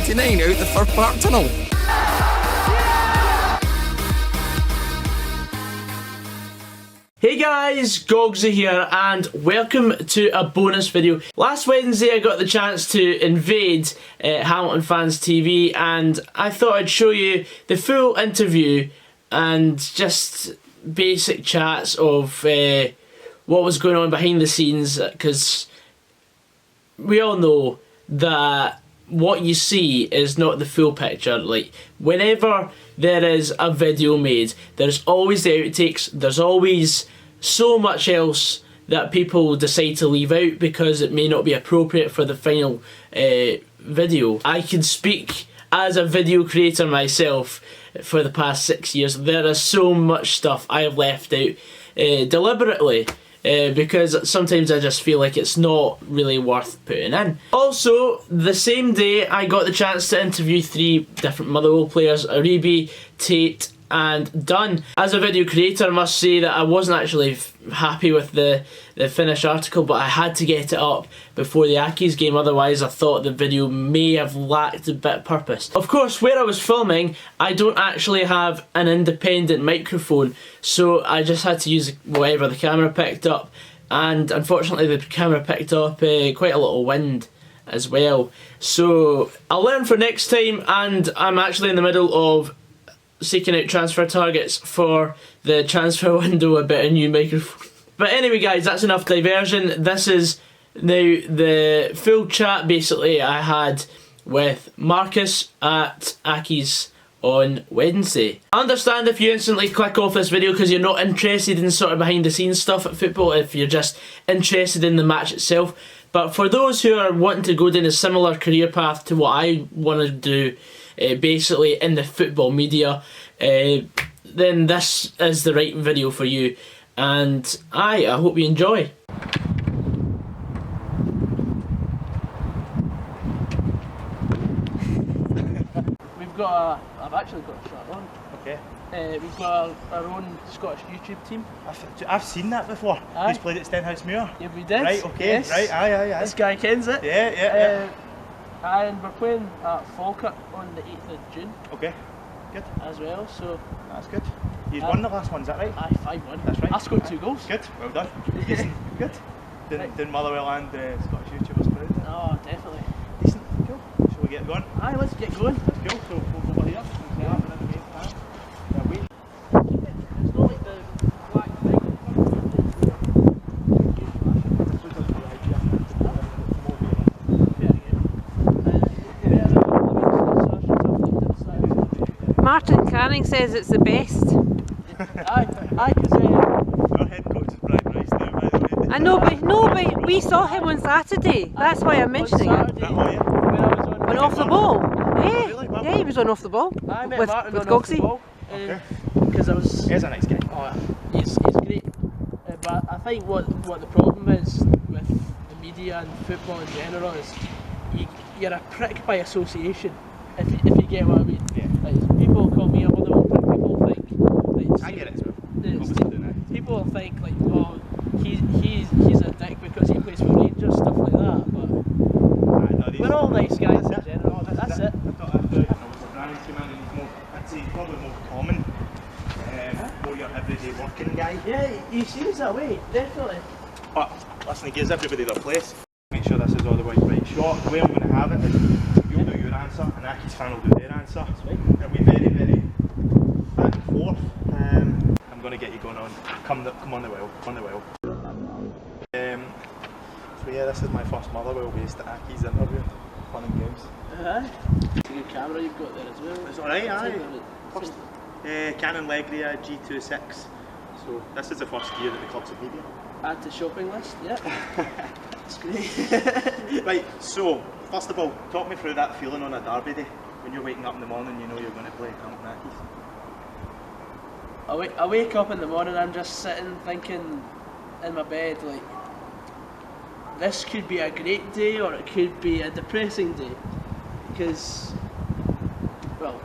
1999 out the Fir Park Tunnel. Hey guys, Goggsy here and welcome to a bonus video. Last Wednesday I got the chance to invade Hamilton Fans TV and I thought I'd show you the full interview and just basic chats of what was going on behind the scenes, because we all know that what you see is not the full picture. Like, whenever there is a video made, there's always the outtakes, there's always so much else that people decide to leave out because it may not be appropriate for the final video. I can speak as a video creator myself for the past 6 years. There is so much stuff I have left out deliberately. Because sometimes I just feel like it's not really worth putting in. Also, the same day I got the chance to interview 3 different Motherwell players, Aribi, Tate and Dunn. As a video creator, I must say that I wasn't actually happy with the finished article, but I had to get it up before the Accies game, otherwise I thought the video may have lacked a bit of purpose. Of course, where I was filming, I don't actually have an independent microphone, so I just had to use whatever the camera picked up, and unfortunately the camera picked up quite a lot of wind as well. So I'll learn for next time, and I'm actually in the middle of seeking out transfer targets for the transfer window about a new microphone. But anyway guys, that's enough diversion. This is now the full chat basically I had with Marcus at Accies on Wednesday. I understand if you instantly click off this video because you're not interested in sort of behind the scenes stuff at football, if you're just interested in the match itself. But for those who are wanting to go down a similar career path to what I want to do, basically in the football media, then this is the right video for you, and I hope you enjoy. I've actually got a shirt on. Okay. We've got our own Scottish YouTube team. I've seen that before. Aye. He's played at Stenhousemuir. Yeah, we did. Right, okay, yes. right, aye. This guy kens it. Yeah. And we're playing at Falkirk on the 8th of June. Okay, good. As well, so... That's good. You won the last one, is that right? Aye, 5-1. That's right. I scored 2 goals. Good, well done. Decent, good. Didn't Motherwell and Scottish YouTubers proud? Oh, definitely. Decent, cool. Shall we get going? Aye, let's get going. That's cool, so we'll go over here. Yeah. It's not like the black thing. Martin Canning says it's the best. Aye, because our head coach is Brian Rice now, by the way. I know, but we saw him on Saturday. That's why I'm mentioning it. That way, yeah. when I was On Off the Ball. Yeah, Really? yeah, he was on Off the Ball. I met with Martin on Off the Goggsy. Ball. Okay. Because I was... He's a nice guy. Oh, he's great. But I think what the problem is with the media and football in general is you're a prick by association, if you get what I mean. Yeah. Like, people call me a Motherwell prick, people think... Like, I get it as well. it's- people think like, oh, he's a dick because he plays for Rangers, stuff like that, but we're all nice guys in general. That's it. I'd say probably more common, more your everyday working guy. Yeah, he seems that way, definitely. But listen, he gives everybody their place. Make sure this is all the right shot. The way I'm going to have it is you'll do your answer and Accies fan will do their answer. That's right. It'll be very, very back and forth. I'm going to get you going on. Come on the well. So yeah, this is my first Motherwell based Accies interview. Fun and games. It's a good camera you've got there as well. It's alright, aye. First, Canon Legria G26. So this is the first gear that the clubs have needed. Add to shopping list, yeah. That's great. Right, so first of all, talk me through that feeling on a derby day when you're waking up in the morning, you know you're going to play Hamilton Accies. I wake up in the morning, I'm just sitting thinking in my bed, like, this could be a great day or it could be a depressing day, because, well,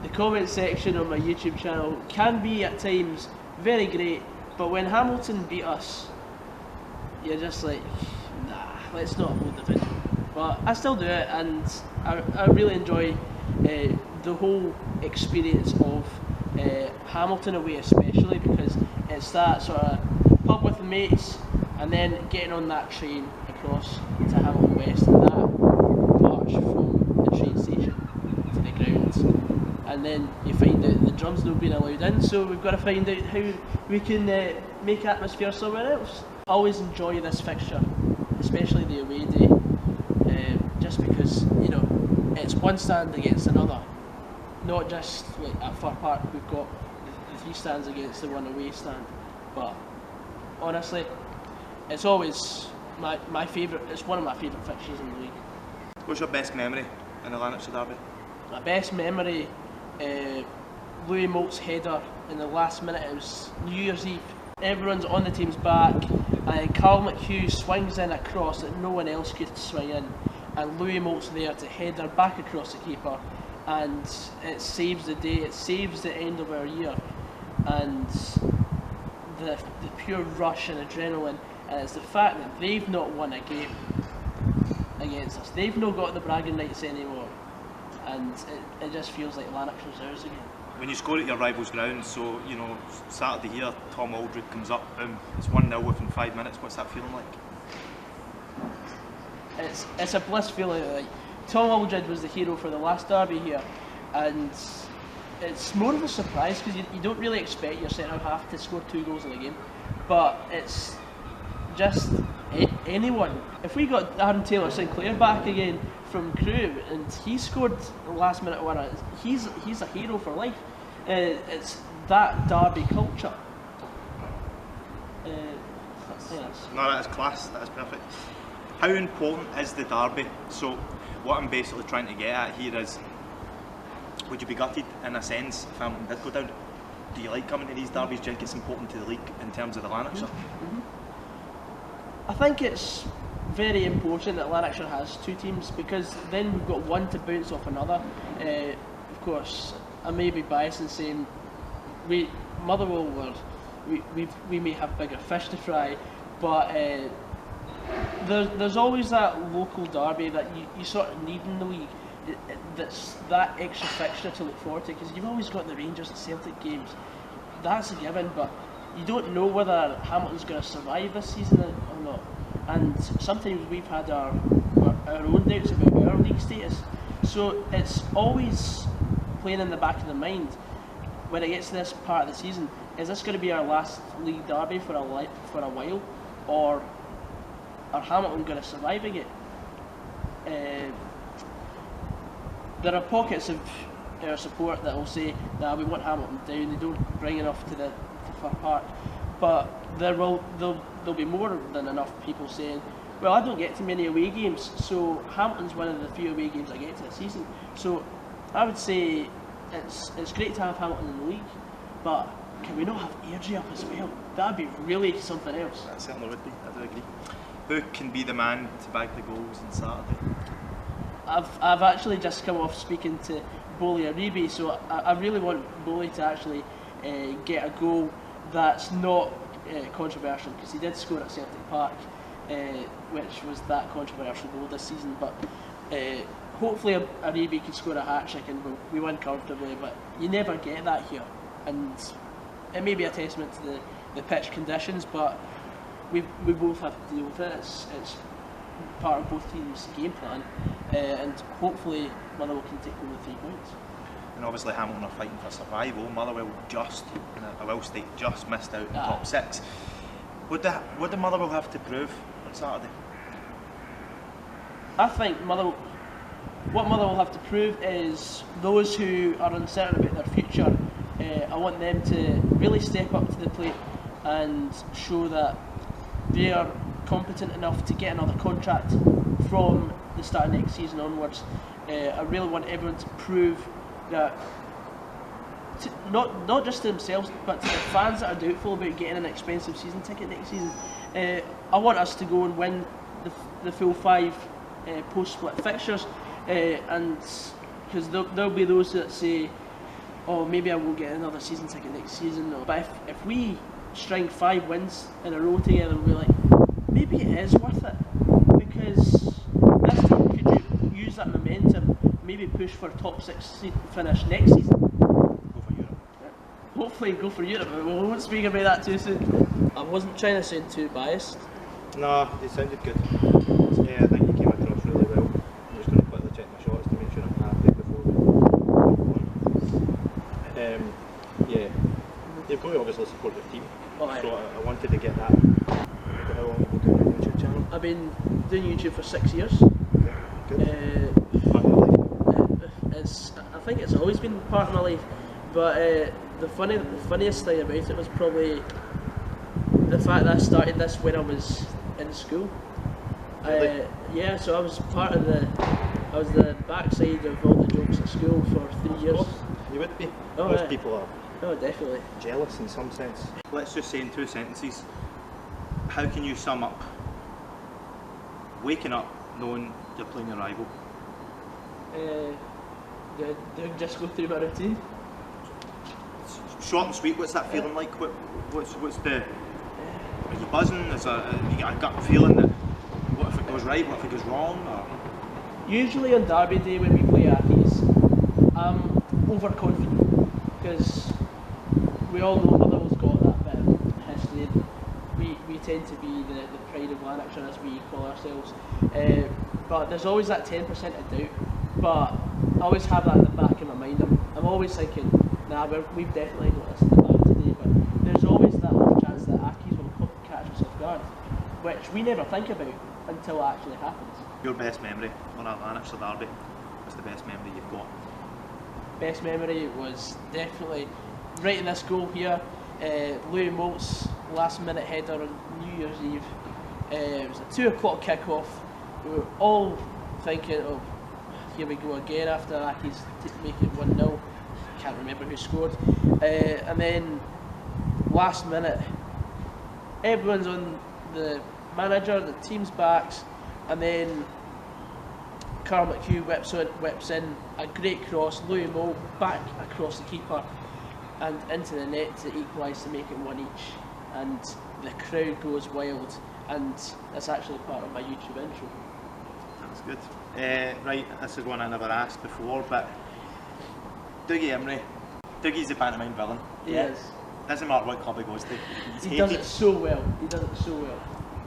the comment section on my YouTube channel can be at times very great, but when Hamilton beat us, you're just like, nah, let's not upload the video. but I still do it, and I really enjoy the whole experience of Hamilton away, especially because it's that sort of pub with the mates and then getting on that train across to Hamilton West, and that march from the train station to the grounds, and then you find out the drums not being allowed in, so we've got to find out how we can make atmosphere somewhere else. I always enjoy this fixture, especially the away day, just because, you know, it's one stand against another, not just like at Fir Park we've got the 3 stands against the 1 away stand, but honestly it's always my favourite, it's one of my favourite fixtures in the league. What's your best memory in the Lanarkshire derby? My best memory, Louis Moult's header in the last minute. It was New Year's Eve, everyone's on the team's back, and Carl McHugh swings in a cross that no one else could swing in, and Louis Moult's there to header back across the keeper, and it saves the day, it saves the end of our year, and the pure rush and adrenaline, and it's the fact that they've not won a game against us, they've not got the bragging rights anymore, and it just feels like Lanarkshire's ours again. When you score at your rival's ground, so, you know, Saturday here, Tom Aldred comes up, boom, it's 1-0 within 5 minutes, what's that feeling like? It's a bliss feeling. Like, Tom Aldred was the hero for the last derby here, and it's more of a surprise because you don't really expect your centre half to score 2 goals in a game, but it's just anyone. If we got Aaron Taylor Sinclair back again from Crewe and he scored the last minute winner, he's a hero for life. It's that derby culture. No, that is class, that is perfect. How important is the derby? So what I'm basically trying to get at here is, would you be gutted in a sense if Hamilton did go down? Do you like coming to these derbies? Do you think it's important to the league in terms of the Lanarkshire? I think it's very important that Lanarkshire has 2 teams, because then we've got one to bounce off another. Of course, I may be biased in saying Motherwell we may have bigger fish to fry, but there's always that local derby that you sort of need in the league. That's that extra fixture to look forward to, because you've always got the Rangers and Celtic games. That's a given, but you don't know whether Hamilton's going to survive this season or not. And sometimes we've had our own doubts about our league status. So it's always playing in the back of the mind when it gets to this part of the season. Is this going to be our last league derby for a while, or are Hamilton going to survive again? There are pockets of our support that will say, "Nah, we want Hamilton down. They don't bring enough to Fir Park." But there'll be more than enough people saying, "Well, I don't get to many away games, so Hamilton's one of the few away games I get to this season." So I would say it's great to have Hamilton in the league, but can we not have Airdrie up as well? That'd be really something else. That certainly would be, I do agree. Who can be the man to bag the goals on Saturday? I've actually just come off speaking to Boli Aribi, so I really want Boli to actually get a goal that's not controversial, because he did score at Celtic Park, which was that controversial goal this season. But hopefully Aribi can score a hat-trick and we win comfortably, but you never get that here, and it may be a testament to the pitch conditions, but we both have to deal with it. It's part of both teams' game plan, and hopefully Motherwell can take home the 3 points. And obviously Hamilton are fighting for survival. Motherwell just, I will state, just missed out in the top 6. What do Motherwell have to prove on Saturday? I think what Motherwell have to prove is those who are uncertain about their future, I want them to really step up to the plate and show that they are competent enough to get another contract from the start of next season onwards. I really want everyone to prove that, not just to themselves, but to the fans that are doubtful about getting an expensive season ticket next season. I want us to go and win the full 5 post-split fixtures, and because there'll be those that say, "Oh, maybe I will get another season ticket next season." But if we string 5 wins in a row together, we'll be like, maybe it is worth it, because this team that momentum, maybe push for top 6 finish next season. Go for Europe. Hopefully go for Europe, but we won't speak about that too soon. I wasn't trying to sound too biased. No, you sounded good. Yeah, I think you came across really well. I'm just going to quickly check my shots to make sure I'm happy before we go on. Yeah, you've got to obviously support your team. Oh, aye. So I wanted to get that. How long have you been doing your YouTube channel? I've been doing YouTube for 6 years. Yeah, good. I think it's always been part of my life, but the funniest thing about it was probably the fact that I started this when I was in school. Really? Yeah, so I was the backside of all the jokes at school for 3 years. You would be. Oh, Most aye. people are Oh, definitely. jealous in some sense. Let's just say in 2 sentences, how can you sum up waking up knowing you're playing your rival? Do I just go through my routine? Short and sweet, what's that feeling like? What's the... Are you buzzing? Is you got a gut feeling that what if it goes right, what if it goes wrong? Or? Usually on Derby Day when we play Accies, I'm overconfident because we all know Motherwell's got that bit of history. We tend to be the pride of Lanarkshire, as we call ourselves, but there's always that 10% of doubt. But I always have that in the back of my mind. I'm always thinking, nah, we've definitely got this in the bag today, but there's always that off chance that Accies will catch us off guard, which we never think about until it actually happens. Your best memory on a Lanarkshire derby? What's the best memory you've got? Best memory was definitely right in this goal here. Louis Moult's last minute header on New Year's Eve. It was a 2 o'clock kick-off. We were all thinking, oh, here we go again after Accies make it 1-0. Can't remember who scored. And then last minute, everyone's on the manager, the team's backs, and then Carl McHugh whips in a great cross, Louis Moult back across the keeper and into the net to equalise to make it 1 each, and the crowd goes wild, and that's actually part of my YouTube intro. That's good. Right, this is one I never asked before, but Dougie Emery, Dougie's the pantomime villain. Yes. Doesn't matter what club he goes to. He does it so well. He does it so well.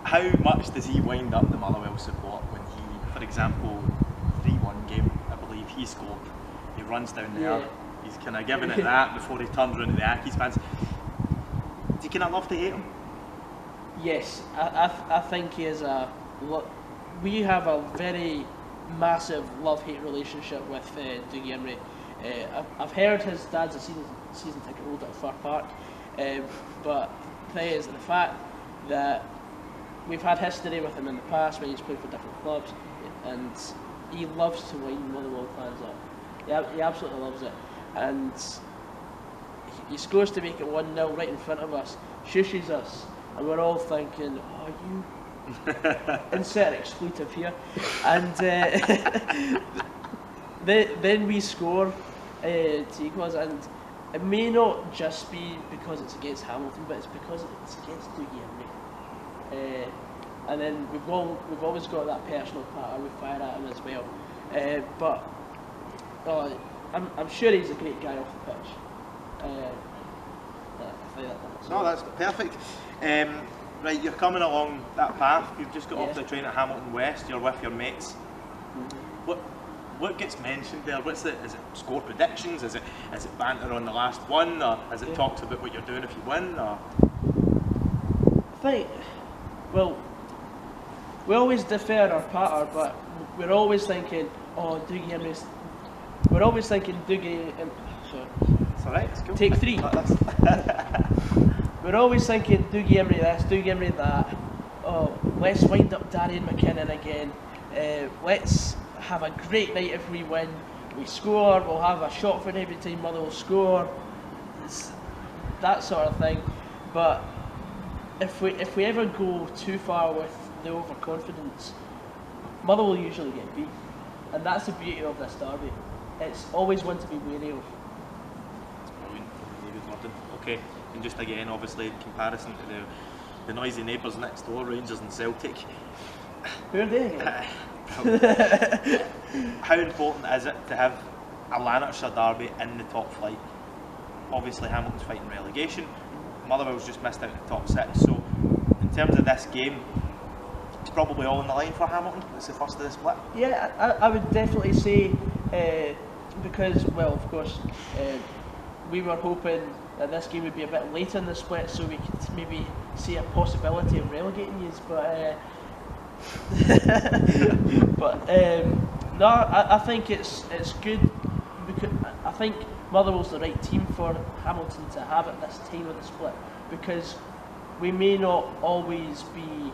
How much does he wind up the Motherwell support when he, for example, 3-1 game, I believe he scored, he runs down there, Yeah. he's kind of giving it that before he turns around to the Accies fans. Do you kind of love to hate him? Yes, I think he is we have a very massive love-hate relationship with Dougie Emery. I've heard his dad's a season ticket holder at Fir Park, but the thing is the fact that we've had history with him in the past when he's played for different clubs, and he loves to wind Motherwell fans up. He absolutely loves it, and he scores to make it 1-0 right in front of us, shushes us, and we're all thinking, oh, you insert expletive here, and then we score to equalise, and it may not just be because it's against Hamilton, but it's because it's against Dougie Emery. And then we've always got that personal part we fire at him as well. But I'm sure he's a great guy off the pitch. No, that's perfect. Right, you're coming along that path, you've just got off Yes. the train at Hamilton West, you're with your mates. What gets mentioned there? Is it score predictions? Is it banter on the last one? Or is it talks about what you're doing if you win? Or? I think, well, we always defer our patter, but we're always thinking, oh, Dougie Emery's. We're always thinking Dougie. Sorry. It's alright, it's cool. Take 3. We're always thinking Dougie Emery this, Dougie Emery that. Oh, let's wind up Darian McKinnon again. Let's have a great night if we win. We score. We'll have a shot for every time Motherwell score. It's that sort of thing. But if we ever go too far with the overconfidence, Motherwell usually get beat, and that's the beauty of this derby. It's always one to be wary of. Brilliant, David London. Okay, and just again, obviously, in comparison to the noisy neighbours next door, Rangers and Celtic. Who are they again? How important is it to have a Lanarkshire derby in the top flight? Obviously Hamilton's fighting relegation, Motherwell's just missed out in the top 6, so in terms of this game, it's probably all on the line for Hamilton. It's the first of the split. Yeah, I would definitely say, because, well, of course, we were hoping that this game would be a bit later in the split, so we could maybe see a possibility of relegating you. But no, I think it's good, because I think Motherwell's the right team for Hamilton to have at this time of the split, because we may not always be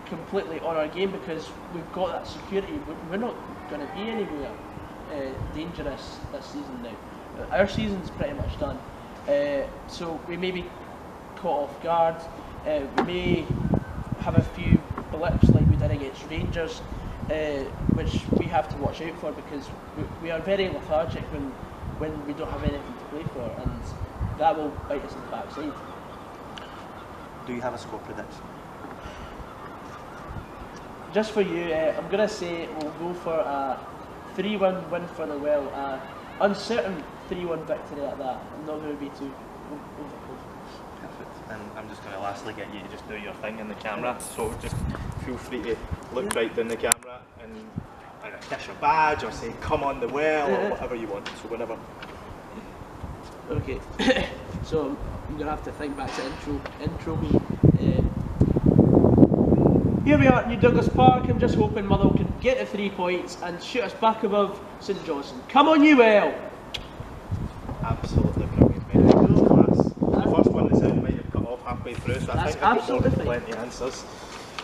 completely on our game because we've got that security. We're not going to be anywhere dangerous this season now. Our season's pretty much done, so we may be caught off guard. We may have a few blips like we did against Rangers, which we have to watch out for, because we are very lethargic when we don't have anything to play for, and that will bite us in the backside. Do you have a score prediction? Just for you, I'm going to say we'll go for a 3-1 win for the Well, uncertain 3-1 victory at that. I'm not going to be too overconfident. Perfect. And I'm just going to lastly get you to just do your thing in the camera, so just feel free to look right down the camera and kiss your badge or say come on the Well or whatever you want, so whenever. Okay, so I'm going to have to think back to intro me. Here we are at New Douglas Park. I'm just hoping Motherwell can get the 3 points and shoot us back above St Johnstone. Come on, you Well! Absolutely brilliant, mate. That's class. The first one, the sound might have cut off halfway through, so I think I've got more than plenty of answers.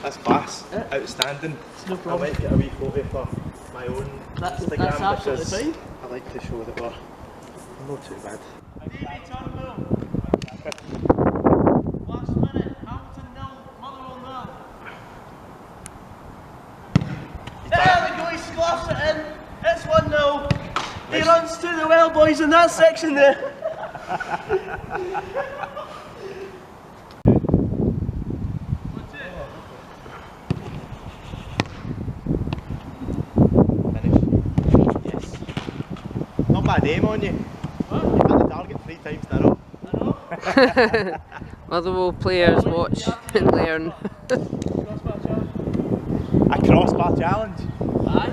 That's class. Outstanding. No problem. I might get a wee photo for my own Instagram, that's absolutely because fine. I like to show that we're not too bad. Last minute, Hamilton 0, Motherwell 0. There the goalie squash it in. It's 1-0. He runs to the Well boys in that section there. Yes. Not bad aim on you. What? You hit the target 3 times in a row. I know. Motherwell players watch and learn. A crossbar challenge. Aye.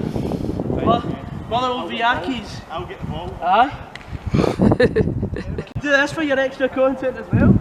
Motherwell v Accies. I'll get the ball. Aye. Do this for your extra content as well.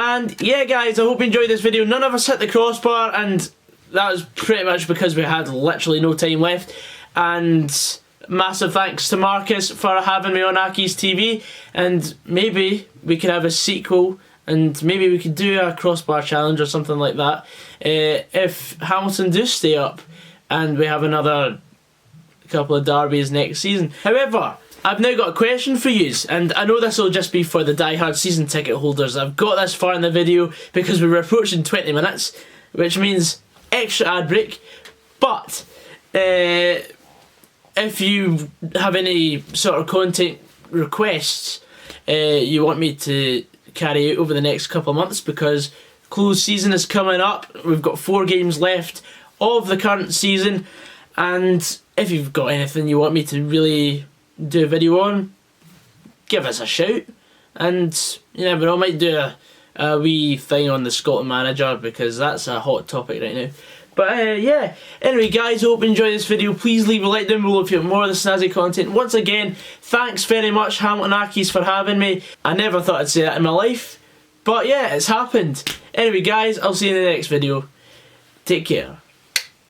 And yeah guys, I hope you enjoyed this video. None of us hit the crossbar, and that was pretty much because we had literally no time left. And massive thanks to Marcus for having me on Accies TV, and maybe we could have a sequel, and maybe we could do a crossbar challenge or something like that if Hamilton do stay up and we have another couple of derbies next season. However, I've now got a question for yous, and I know this will just be for the die-hard season ticket holders. I've got this far in the video because we were approaching 20 minutes, which means extra ad break. But if you have any sort of content requests you want me to carry out over the next couple of months, because closed season is coming up, we've got 4 games left of the current season, and if you've got anything you want me to really do a video on, give us a shout. And you never know, I might do a wee thing on the Scotland manager, because that's a hot topic right now. But yeah, anyway guys, hope you enjoyed this video. Please leave a like down below if you want more of the snazzy content. Once again, thanks very much Hamilton Accies for having me. I never thought I'd say that in my life, but yeah, it's happened. Anyway guys, I'll see you in the next video. Take care.